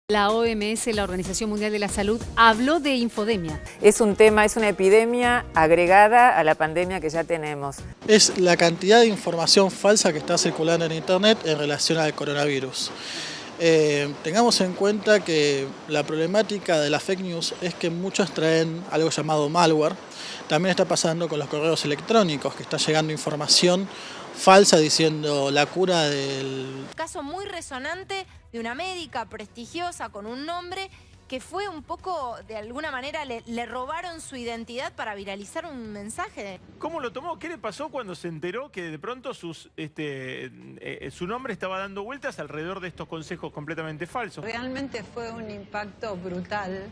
La OMS, la Organización Mundial de la Salud, habló de infodemia. Es un tema, es una epidemia agregada a la pandemia que ya tenemos. Es la cantidad de información falsa que está circulando en Internet en relación al coronavirus. Tengamos en cuenta que la problemática de las fake news es que muchos traen algo llamado malware. También está pasando con los correos electrónicos, que está llegando información falsa diciendo la cura del... Caso muy resonante de una médica prestigiosa con un nombre que fue un poco, de alguna manera, le robaron su identidad para viralizar un mensaje. ¿Cómo lo tomó? ¿Qué le pasó cuando se enteró que de pronto su nombre estaba dando vueltas alrededor de estos consejos completamente falsos? Realmente fue un impacto brutal.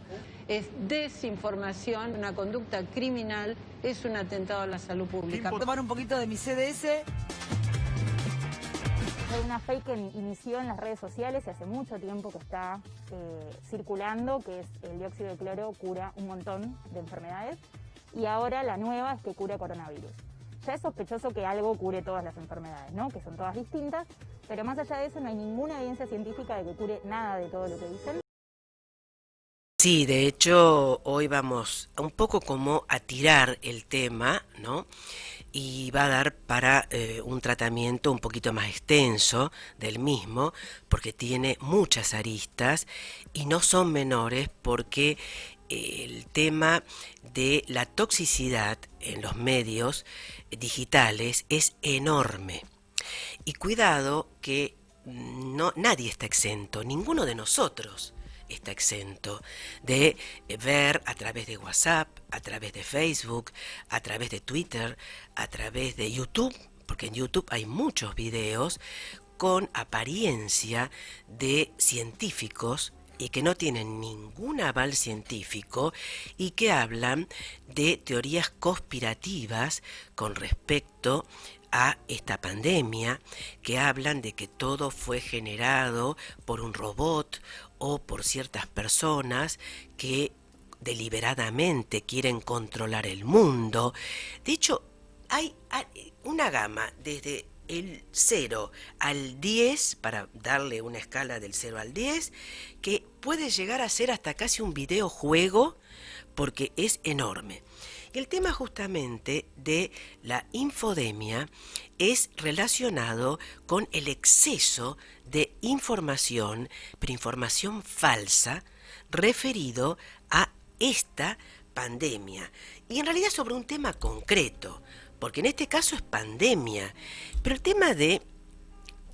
Es desinformación, una conducta criminal, es un atentado a la salud pública. Tomar un poquito de mi CDS. Hay una fake que inició en las redes sociales y hace mucho tiempo que está circulando, que es el dióxido de cloro cura un montón de enfermedades, y ahora la nueva es que cura coronavirus. Ya es sospechoso que algo cure todas las enfermedades, ¿no? Que son todas distintas, pero más allá de eso no hay ninguna evidencia científica de que cure nada de todo lo que dicen. Sí, de hecho, hoy vamos un poco como a tirar el tema, ¿no? Y va a dar para un tratamiento un poquito más extenso del mismo, porque tiene muchas aristas y no son menores, porque el tema de la toxicidad en los medios digitales es enorme. Y cuidado que nadie está exento, ninguno de nosotros está exento de ver a través de WhatsApp, a través de Facebook, a través de Twitter, a través de YouTube, porque en YouTube hay muchos videos con apariencia de científicos y que no tienen ningún aval científico y que hablan de teorías conspirativas con respecto a esta pandemia, que hablan de que todo fue generado por un robot o por ciertas personas que deliberadamente quieren controlar el mundo. De hecho, hay una gama desde el 0 al 10, para darle una escala del 0 al 10, que puede llegar a ser hasta casi un videojuego porque es enorme. Y el tema justamente de la infodemia es relacionado con el exceso de información, pero información falsa, referido a esta pandemia. Y en realidad sobre un tema concreto, porque en este caso es pandemia, pero el tema de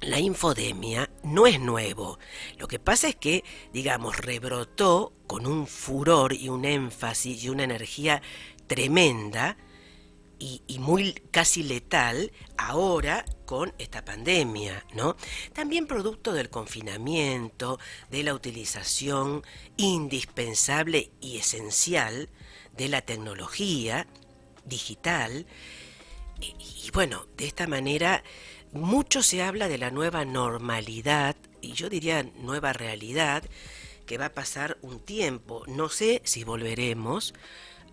la infodemia no es nuevo. Lo que pasa es que, digamos, rebrotó con un furor y un énfasis y una energía tremenda y muy casi letal ahora con esta pandemia, ¿no? También producto del confinamiento, de la utilización indispensable y esencial de la tecnología digital. Y bueno, de esta manera mucho se habla de la nueva normalidad, y yo diría nueva realidad, que va a pasar un tiempo. No sé si volveremos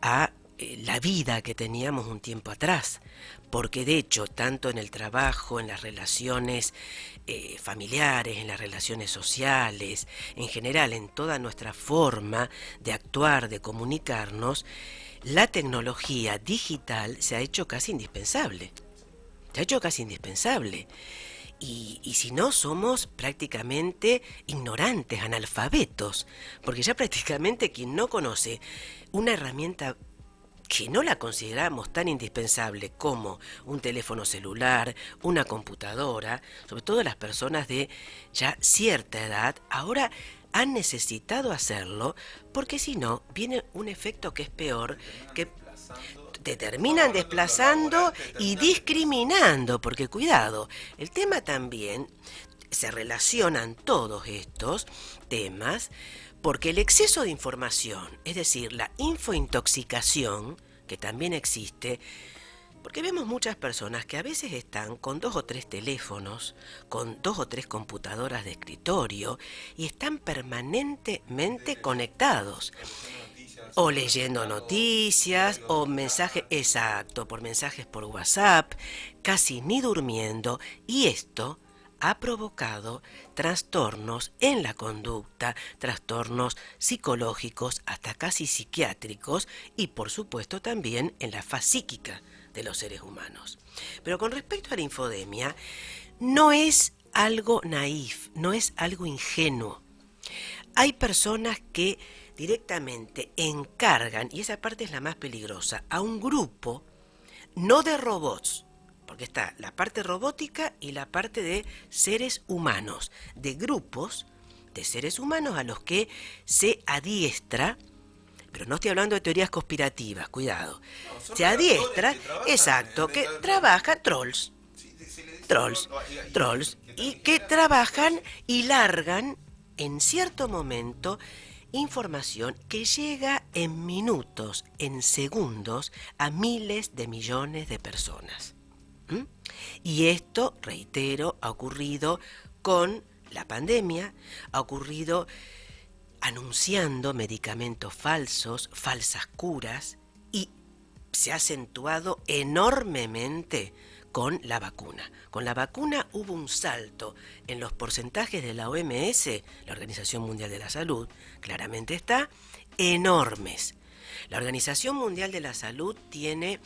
a la vida que teníamos un tiempo atrás, porque de hecho, tanto en el trabajo, en las relaciones familiares, en las relaciones sociales, en general, en toda nuestra forma de actuar, de comunicarnos, la tecnología digital se ha hecho casi indispensable. Se ha hecho casi indispensable. Y si no, somos prácticamente ignorantes, analfabetos, porque ya prácticamente quien no conoce una herramienta que no la consideramos tan indispensable como un teléfono celular, una computadora, sobre todo las personas de ya cierta edad, ahora han necesitado hacerlo, porque si no, viene un efecto que es peor, que te terminan desplazando y discriminando, porque cuidado, el tema también se relacionan todos estos temas, porque el exceso de información, es decir, la infointoxicación, que también existe, porque vemos muchas personas que a veces están con 2 o 3 teléfonos, con 2 o 3 computadoras de escritorio y están permanentemente conectados, o leyendo noticias, o mensajes, exacto, por mensajes por WhatsApp, casi ni durmiendo, y esto ha provocado trastornos en la conducta, trastornos psicológicos, hasta casi psiquiátricos, y por supuesto también en la faz psíquica de los seres humanos. Pero con respecto a la infodemia, no es algo naif, no es algo ingenuo. Hay personas que directamente encargan, y esa parte es la más peligrosa, a un grupo, no de robots, porque está la parte robótica y la parte de seres humanos, de grupos de seres humanos a los que se adiestra, pero no estoy hablando de teorías conspirativas, cuidado, se adiestra, exacto, que trabajan trolls, y que trabajan y largan en cierto momento información que llega en minutos, en segundos, a miles de millones de personas. Y esto, reitero, ha ocurrido con la pandemia, ha ocurrido anunciando medicamentos falsos, falsas curas, y se ha acentuado enormemente con la vacuna. Con la vacuna hubo un salto en los porcentajes de la OMS, la Organización Mundial de la Salud, claramente está, enormes. La Organización Mundial de la Salud tiene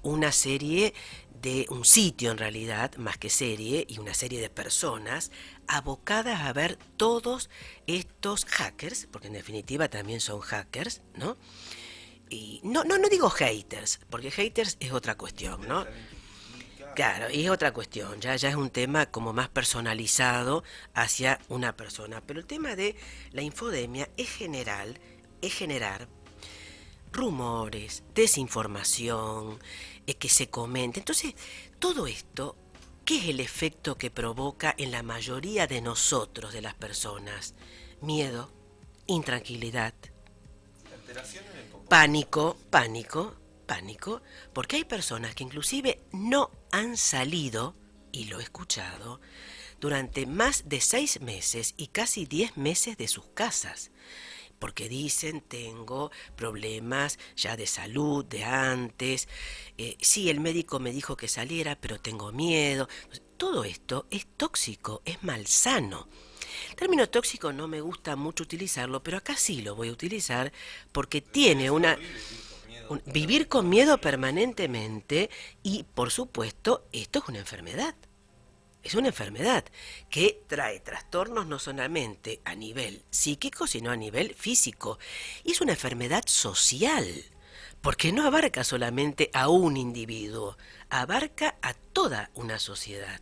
una serie de, un sitio en realidad, más que serie, y una serie de personas abocadas a ver todos estos hackers, porque en definitiva también son hackers, ¿no? Y no digo haters, porque haters es otra cuestión, ¿no? Claro, y es otra cuestión, ya es un tema como más personalizado hacia una persona. Pero el tema de la infodemia es generar rumores, desinformación, que se comente. Entonces, todo esto, ¿qué es el efecto que provoca en la mayoría de nosotros, de las personas? Miedo, intranquilidad, pánico, porque hay personas que inclusive no han salido, y lo he escuchado, durante más de 6 meses y casi 10 meses de sus casas, porque dicen, tengo problemas ya de salud, de antes, sí, el médico me dijo que saliera, pero tengo miedo. Todo esto es tóxico, es malsano. El término tóxico no me gusta mucho utilizarlo, pero acá sí lo voy a utilizar porque tiene vivir con miedo permanentemente, y por supuesto esto es una enfermedad. Es una enfermedad que trae trastornos no solamente a nivel psíquico, sino a nivel físico. Y es una enfermedad social, porque no abarca solamente a un individuo, abarca a toda una sociedad.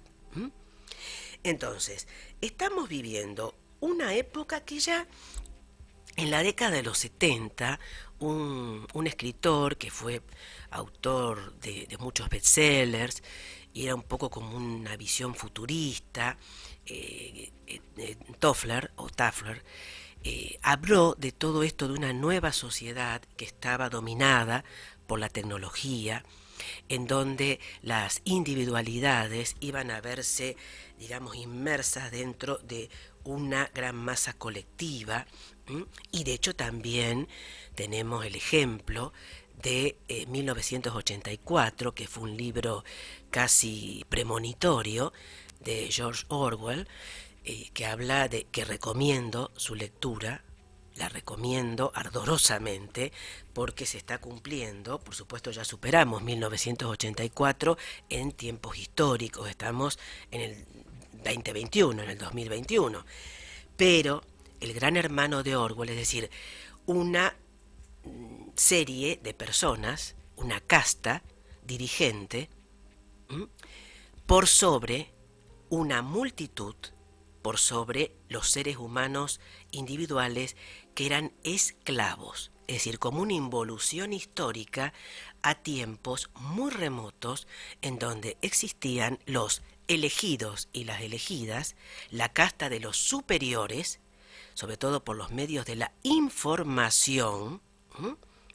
Entonces, estamos viviendo una época que ya en la década de los 70, un escritor que fue autor de muchos bestsellers, y era un poco como una visión futurista, Toffler, habló de todo esto, de una nueva sociedad que estaba dominada por la tecnología, en donde las individualidades iban a verse, digamos, inmersas dentro de una gran masa colectiva, y de hecho también tenemos el ejemplo de 1984, que fue un libro casi premonitorio de George Orwell, que habla de, que recomiendo su lectura, la recomiendo ardorosamente, porque se está cumpliendo, por supuesto ya superamos 1984 en tiempos históricos, estamos en el 2021, en el 2021, pero el gran hermano de Orwell, es decir, una serie de personas, una casta dirigente, por sobre una multitud, por sobre los seres humanos individuales que eran esclavos, es decir, como una involución histórica a tiempos muy remotos en donde existían los elegidos y las elegidas, la casta de los superiores, sobre todo por los medios de la información.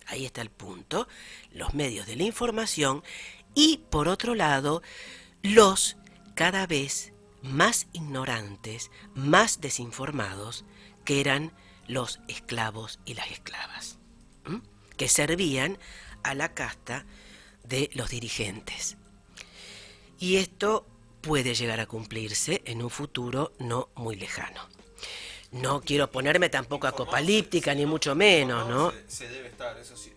Ahí está el punto, los medios de la información, y por otro lado, los cada vez más ignorantes, más desinformados, que eran los esclavos y las esclavas, que servían a la casta de los dirigentes. Y esto puede llegar a cumplirse en un futuro no muy lejano. No quiero ponerme tampoco apocalíptica, ni mucho menos, ¿no? Se debe estar, eso sí.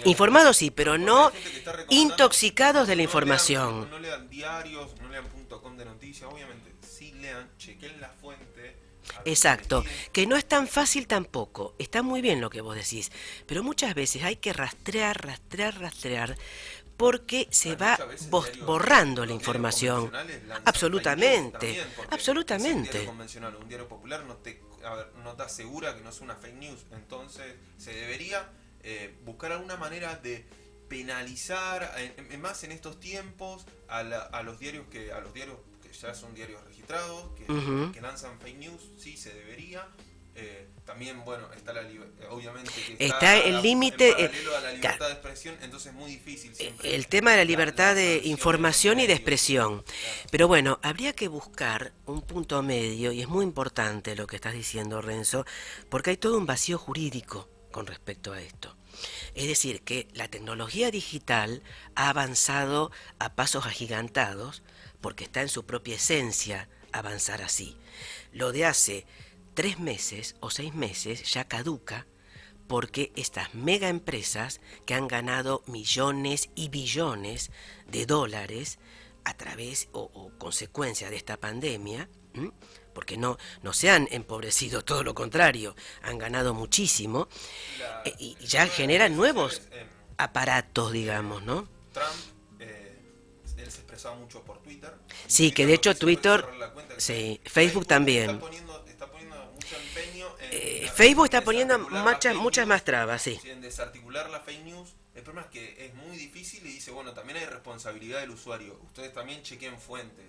Informados sí, pero no intoxicados intoxicados de la información. No lean diarios, no lean .com de noticias, obviamente. Sí lean, chequen la fuente. Exacto, que no es tan fácil tampoco. Está muy bien lo que vos decís, pero muchas veces hay que rastrear, porque se va borrando la información. Absolutamente, absolutamente. Un diario convencional, un diario popular no te asegura que no es una fake news. Entonces se debería buscar alguna manera de penalizar, más en estos tiempos, a los diarios que ya son diarios registrados, que lanzan fake news. Sí, se debería. También, bueno, está obviamente que está el límite en paralelo a la libertad de expresión, entonces es muy difícil siempre. El tema de la libertad de información y de expresión. Pero bueno, habría que buscar un punto medio, y es muy importante lo que estás diciendo, Renzo, porque hay todo un vacío jurídico con respecto a esto. Es decir, que la tecnología digital ha avanzado a pasos agigantados, porque está en su propia esencia avanzar así. Lo de hace 3 meses o 6 meses ya caduca, porque estas mega empresas que han ganado millones y billones de dólares a través o consecuencia de esta pandemia, porque no se han empobrecido, todo lo contrario, han ganado muchísimo, y ya generan nuevos aparatos, digamos, ¿no? Trump, él se expresaba mucho por Twitter. Sí, que de hecho Twitter, sí, Facebook también. Está poniendo mucho empeño Facebook está poniendo muchas más trabas, sí. En desarticular la fake news. El problema es que es muy difícil y dice, bueno, también hay responsabilidad del usuario. Ustedes también chequen fuentes.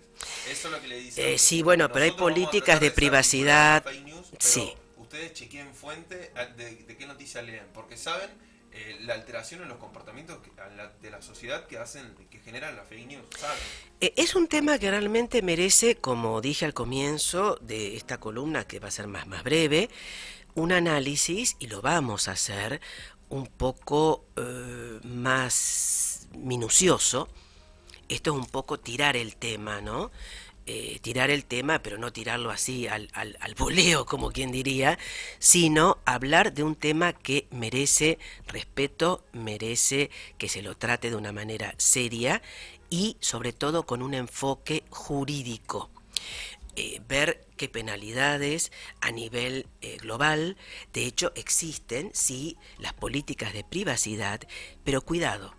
Eso es lo que le dice. Sí, bueno, pero hay políticas de privacidad. Fake news, pero sí. Ustedes chequen fuente de qué noticia leen, porque saben la alteración en los comportamientos de la sociedad que generan la fake news, ¿saben? Es un tema que realmente merece, como dije al comienzo de esta columna, que va a ser más breve, un análisis, y lo vamos a hacer un poco más minucioso. Esto es un poco tirar el tema, ¿no? Tirar el tema, pero no tirarlo así al voleo, como quien diría, sino hablar de un tema que merece respeto, merece que se lo trate de una manera seria y sobre todo con un enfoque jurídico. Ver qué penalidades a nivel global, de hecho existen, sí, las políticas de privacidad, pero cuidado.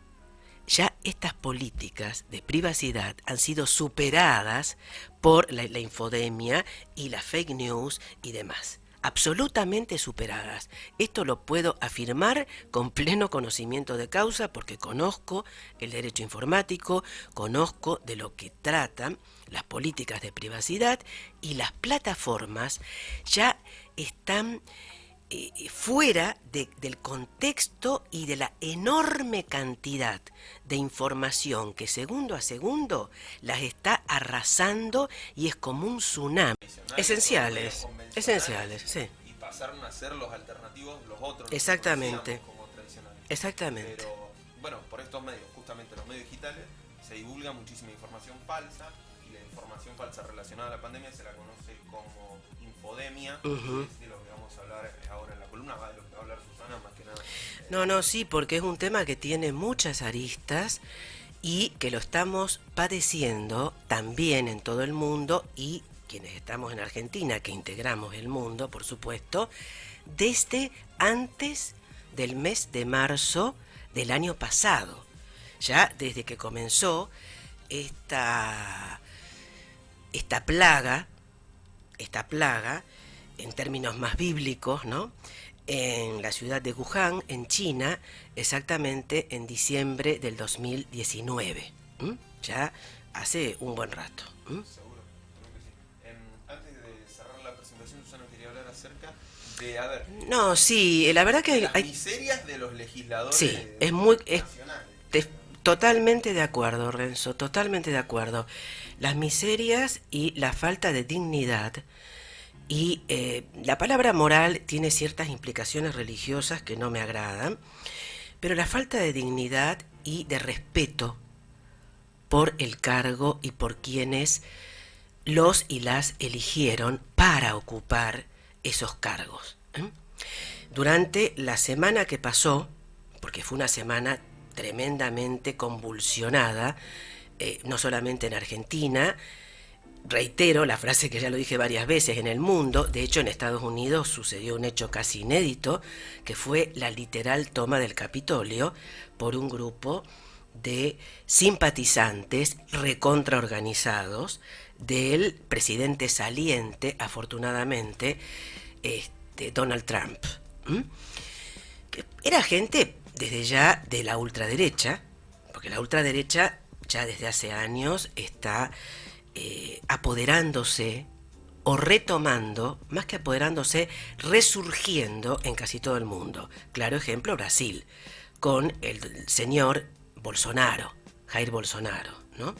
Ya estas políticas de privacidad han sido superadas por la infodemia y la fake news y demás. Absolutamente superadas. Esto lo puedo afirmar con pleno conocimiento de causa porque conozco el derecho informático, conozco de lo que tratan las políticas de privacidad y las plataformas ya están fuera del contexto y de la enorme cantidad de información que segundo a segundo las está arrasando y es como un tsunami. Esenciales, sí. Y pasaron a ser los alternativos, los otros. Exactamente. Como tradicionales. Exactamente. Pero, bueno, por estos medios, justamente los medios digitales, se divulga muchísima información falsa y la información falsa relacionada a la pandemia se la conoce como infodemia, que es de lo que vamos a hablar ahora en la columna, va de lo que va a hablar Susana más que nada. Sí, porque es un tema que tiene muchas aristas y que lo estamos padeciendo también en todo el mundo y quienes estamos en Argentina, que integramos el mundo, por supuesto, desde antes del mes de marzo del año pasado. Ya desde que comenzó esta plaga, en términos más bíblicos, ¿no? En la ciudad de Wuhan, en China, exactamente en diciembre del 2019. Ya hace un buen rato. Seguro, creo que sí. Antes de cerrar la presentación, Susana quería hablar acerca de, la verdad que las miserias de los legisladores. Sí, totalmente de acuerdo, Renzo, totalmente de acuerdo. Las miserias y la falta de dignidad. Y la palabra moral tiene ciertas implicaciones religiosas que no me agradan, pero la falta de dignidad y de respeto por el cargo y por quienes los y las eligieron para ocupar esos cargos. Durante la semana que pasó, porque fue una semana tremendamente convulsionada, no solamente en Argentina, reitero la frase que ya lo dije varias veces, en el mundo, de hecho en Estados Unidos sucedió un hecho casi inédito, que fue la literal toma del Capitolio por un grupo de simpatizantes recontraorganizados del presidente saliente, afortunadamente, Donald Trump. Era gente desde ya de la ultraderecha, porque la ultraderecha ya desde hace años está apoderándose o retomando, más que apoderándose, resurgiendo en casi todo el mundo. Claro ejemplo, Brasil, con el señor Bolsonaro, Jair Bolsonaro, ¿no?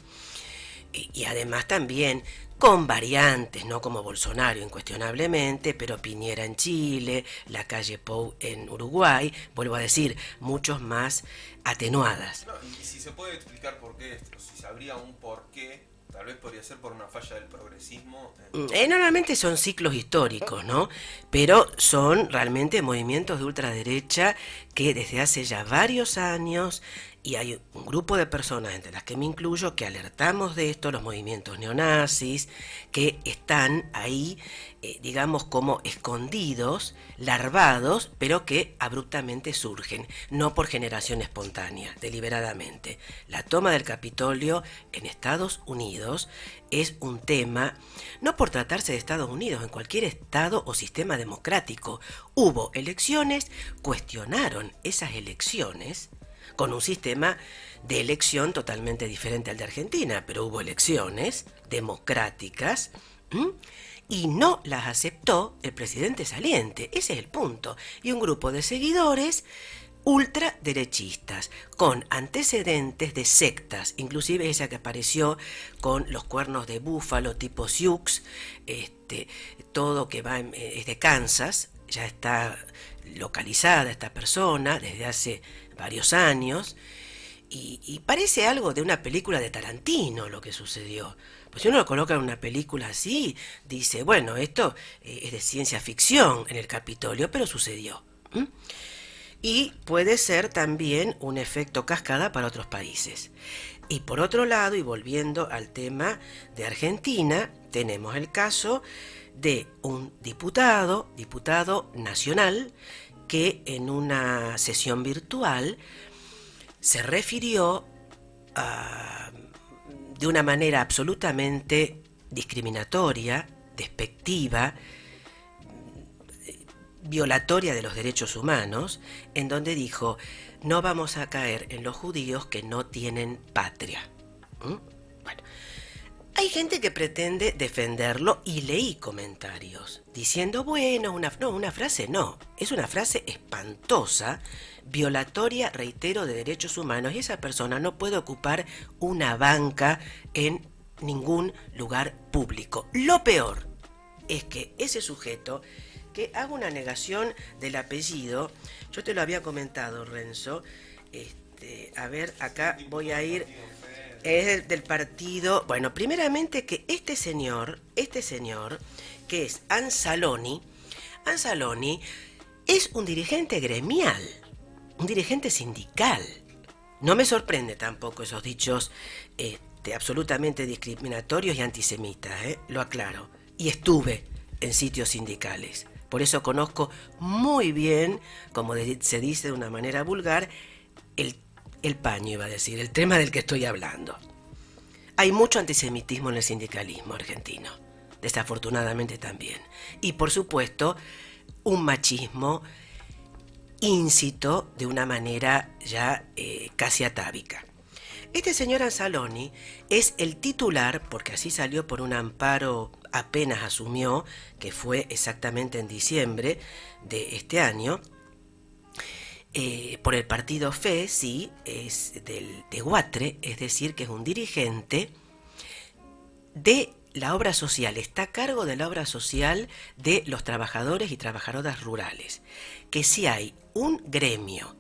Y además también con variantes, no como Bolsonaro incuestionablemente, pero Piñera en Chile, la calle Pou en Uruguay, vuelvo a decir, muchos más atenuadas. No, y si se puede explicar por qué esto, si sabría un por qué, tal vez podría ser por una falla del progresismo. Normalmente son ciclos históricos, ¿no? Pero son realmente movimientos de ultraderecha que desde hace ya varios años, y hay un grupo de personas, entre las que me incluyo, que alertamos de esto, los movimientos neonazis, que están ahí, digamos, como escondidos, larvados, pero que abruptamente surgen, no por generación espontánea, deliberadamente. La toma del Capitolio en Estados Unidos es un tema, no por tratarse de Estados Unidos, en cualquier estado o sistema democrático. Hubo elecciones, cuestionaron esas elecciones, con un sistema de elección totalmente diferente al de Argentina, pero hubo elecciones democráticas y no las aceptó el presidente saliente. Ese es el punto. Y un grupo de seguidores ultraderechistas, con antecedentes de sectas, inclusive esa que apareció con los cuernos de búfalo tipo Sioux, todo que va es de Kansas, ya está localizada esta persona desde hace varios años, y parece algo de una película de Tarantino lo que sucedió. Pues si uno lo coloca en una película así, dice, bueno, esto es de ciencia ficción en el Capitolio, pero sucedió. Y puede ser también un efecto cascada para otros países. Y por otro lado, y volviendo al tema de Argentina, tenemos el caso de un diputado nacional, que en una sesión virtual se refirió de una manera absolutamente discriminatoria, despectiva, violatoria de los derechos humanos, en donde dijo, no vamos a caer en los judíos que no tienen patria. Bueno, hay gente que pretende defenderlo y leí comentarios diciendo, bueno, una frase no, es una frase espantosa, violatoria, reitero, de derechos humanos, y esa persona no puede ocupar una banca en ningún lugar público. Lo peor es que ese sujeto que haga una negación del apellido, yo te lo había comentado, Renzo, a ver, acá voy a ir... Es del partido, bueno, primeramente que este señor, que es Anzaloni es un dirigente gremial, un dirigente sindical. No me sorprende tampoco esos dichos absolutamente discriminatorios y antisemitas, lo aclaro. Y estuve en sitios sindicales, por eso conozco muy bien, como se dice de una manera vulgar, el paño, iba a decir, el tema del que estoy hablando. Hay mucho antisemitismo en el sindicalismo argentino, desafortunadamente también. Y por supuesto, un machismo íncito de una manera ya casi atávica. Este señor Anzaloni es el titular, porque así salió por un amparo apenas asumió, que fue exactamente en diciembre de este año, por el partido FE, sí, es de Guatre, es decir, que es un dirigente de la obra social, está a cargo de la obra social de los trabajadores y trabajadoras rurales. Que si hay un gremio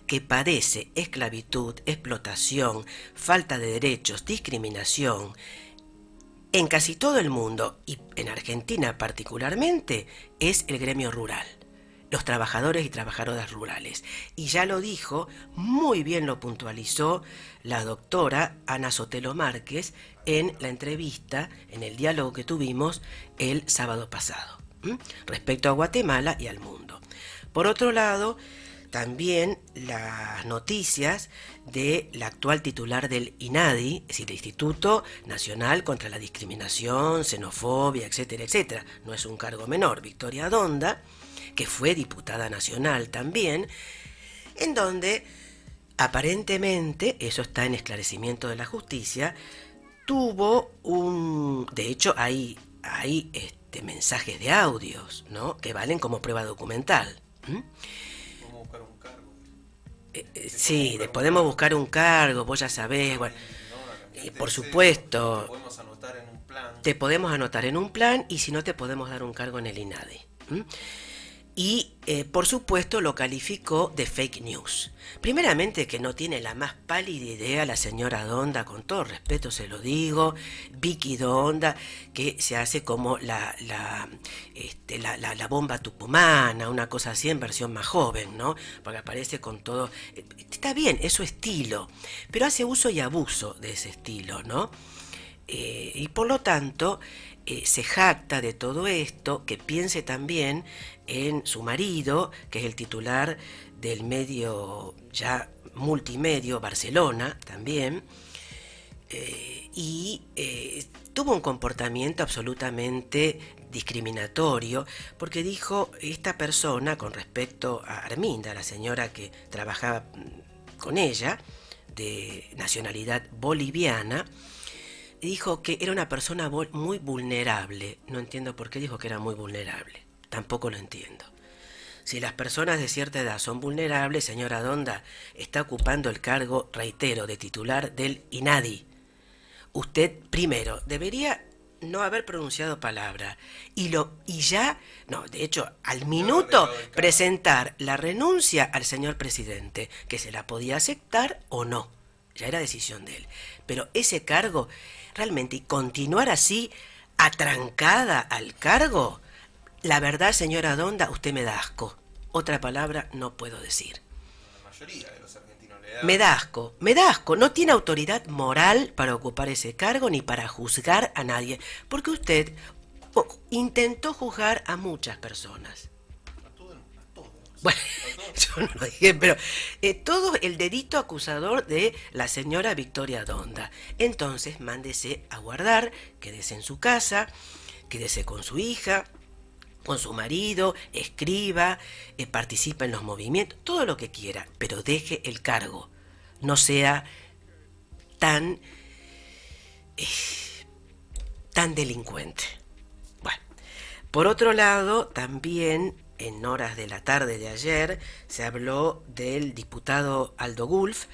que padece esclavitud, explotación, falta de derechos, discriminación, en casi todo el mundo, y en Argentina particularmente, es el gremio rural, los trabajadores y trabajadoras rurales. Y ya lo dijo, muy bien lo puntualizó la doctora Ana Sotelo Márquez en la entrevista, en el diálogo que tuvimos el sábado pasado, respecto a Guatemala y al mundo. Por otro lado, también las noticias de la actual titular del INADI, es decir, el Instituto Nacional contra la Discriminación, Xenofobia, etcétera, etcétera. No es un cargo menor, Victoria Donda, que fue diputada nacional también, en donde aparentemente, eso está en esclarecimiento de la justicia, tuvo de hecho hay mensajes de audios, ¿no?, que valen como prueba documental. Sí, podemos buscar un cargo, vos ya sabés, bueno, por supuesto, te podemos anotar en un plan y si no te podemos dar un cargo en el INADI. Y por supuesto lo calificó de fake news. Primeramente que no tiene la más pálida idea la señora Donda, con todo respeto se lo digo, Vicky Donda, que se hace como la bomba tucumana, una cosa así en versión más joven, ¿no? Porque aparece con todo. Está bien, es su estilo, pero hace uso y abuso de ese estilo, ¿no? Y por lo tanto se jacta de todo esto, que piense también en su marido, que es el titular del medio ya multimedio Barcelona también, y tuvo un comportamiento absolutamente discriminatorio, porque dijo esta persona con respecto a Arminda, la señora que trabajaba con ella, de nacionalidad boliviana, dijo que era una persona muy vulnerable. No entiendo por qué dijo que era muy vulnerable. Tampoco lo entiendo. Si las personas de cierta edad son vulnerables, señora Donda, está ocupando el cargo, reitero, de titular del INADI. Usted, primero, debería no haber pronunciado palabra. De hecho, al minuto, presentar la renuncia al señor presidente, que se la podía aceptar o no. Ya era decisión de él. Pero ese cargo, realmente, y continuar así, atrancada al cargo, la verdad, señora Donda, usted me da asco. Otra palabra no puedo decir. La mayoría de los argentinos le da. Me da asco. No tiene autoridad moral para ocupar ese cargo ni para juzgar a nadie. Porque usted intentó juzgar a muchas personas. Bueno, yo no lo dije, pero todo el dedito acusador de la señora Victoria Donda. Entonces, mándese a guardar, quédese en su casa, quédese con su hija, con su marido, escriba, participa en los movimientos, todo lo que quiera, pero deje el cargo. No sea tan delincuente. Bueno, por otro lado, también en horas de la tarde de ayer se habló del diputado Aldo Wolf,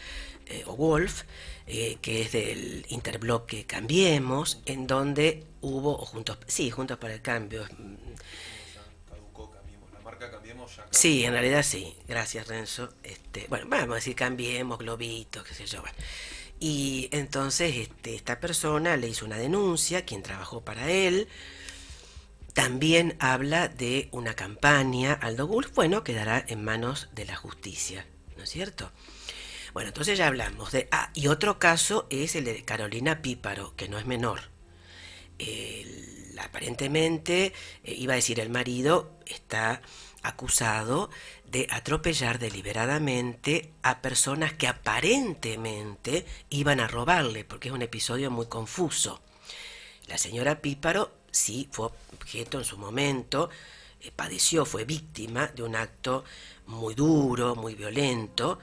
que es del interbloque Cambiemos, en donde hubo, Juntos para el Cambio. La marca Cambiemos ya cambió. Sí, en realidad sí, gracias Renzo. Bueno, vamos a decir Cambiemos, globitos, qué sé yo. Bueno. Y entonces esta persona le hizo una denuncia, quien trabajó para él. También habla de una campaña, Aldo Wolf, bueno, quedará en manos de la justicia, ¿no es cierto? Bueno, entonces ya hablamos de... y otro caso es el de Carolina Píparo, que no es menor. Aparentemente, iba a decir el marido, está acusado de atropellar deliberadamente a personas que aparentemente iban a robarle, porque es un episodio muy confuso. La señora Píparo sí fue objeto en su momento, fue víctima de un acto muy duro, muy violento,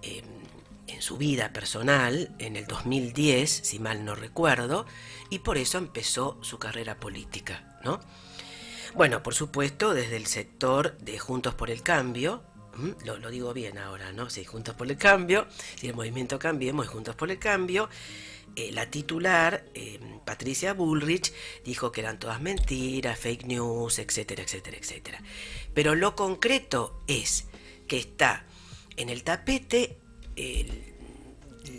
en su vida personal, en el 2010, si mal no recuerdo, y por eso empezó su carrera política, ¿no? Bueno, por supuesto, desde el sector de Juntos por el Cambio, lo digo bien ahora, ¿no? Sí, Juntos por el Cambio, si el movimiento Cambiemos y Juntos por el Cambio, la titular, Patricia Bullrich, dijo que eran todas mentiras, fake news, etcétera, etcétera, etcétera. Pero lo concreto es que está en el tapete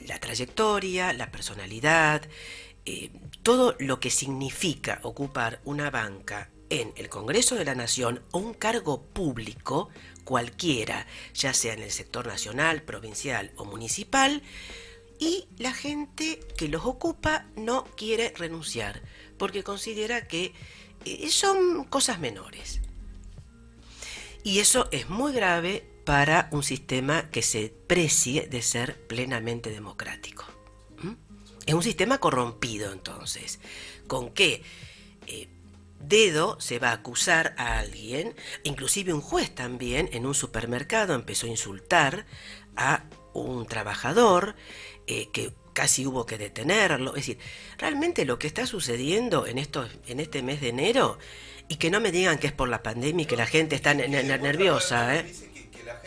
la trayectoria, la personalidad, todo lo que significa ocupar una banca en el Congreso de la Nación o un cargo público cualquiera, ya sea en el sector nacional, provincial o municipal, y la gente que los ocupa no quiere renunciar porque considera que son cosas menores. Y eso es muy grave para un sistema que se precie de ser plenamente democrático. Es un sistema corrompido, entonces. ¿Con qué dedo se va a acusar a alguien? Inclusive un juez también en un supermercado empezó a insultar a un trabajador que casi hubo que detenerlo. Es decir, realmente lo que está sucediendo en este mes de enero, y que no me digan que es por la pandemia y que la gente está nerviosa, Dice que la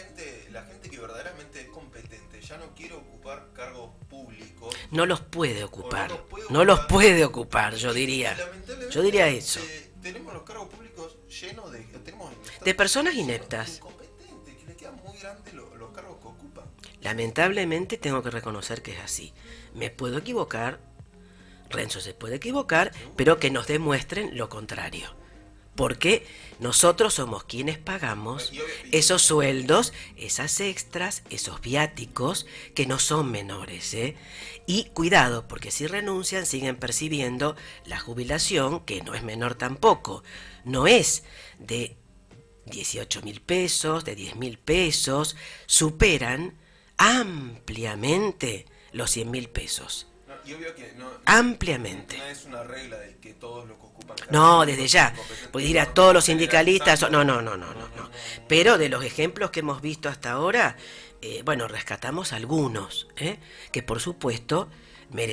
gente que verdaderamente es competente ya no quiere ocupar cargos públicos. No los puede ocupar. No los puede ocupar, yo diría. Yo diría eso. Tenemos los cargos públicos llenos de personas ineptas. Incompetentes, que le quedan muy grandes los cargos que ocupan. Lamentablemente tengo que reconocer que es así. Me puedo equivocar, Renzo se puede equivocar, pero que nos demuestren lo contrario. Porque nosotros somos quienes pagamos esos sueldos, esas extras, esos viáticos, que no son menores, ¿eh? Y cuidado, porque si renuncian siguen percibiendo la jubilación, que no es menor tampoco. No es de 18.000 pesos, de 10.000 pesos, superan ampliamente los 100.000 pesos. Y obvio que ampliamente. No es una regla de que todos los que ocupan... No, desde ya. Pues ir a todos los sindicalistas... No. Pero de los ejemplos que hemos visto hasta ahora, bueno, rescatamos algunos, que por supuesto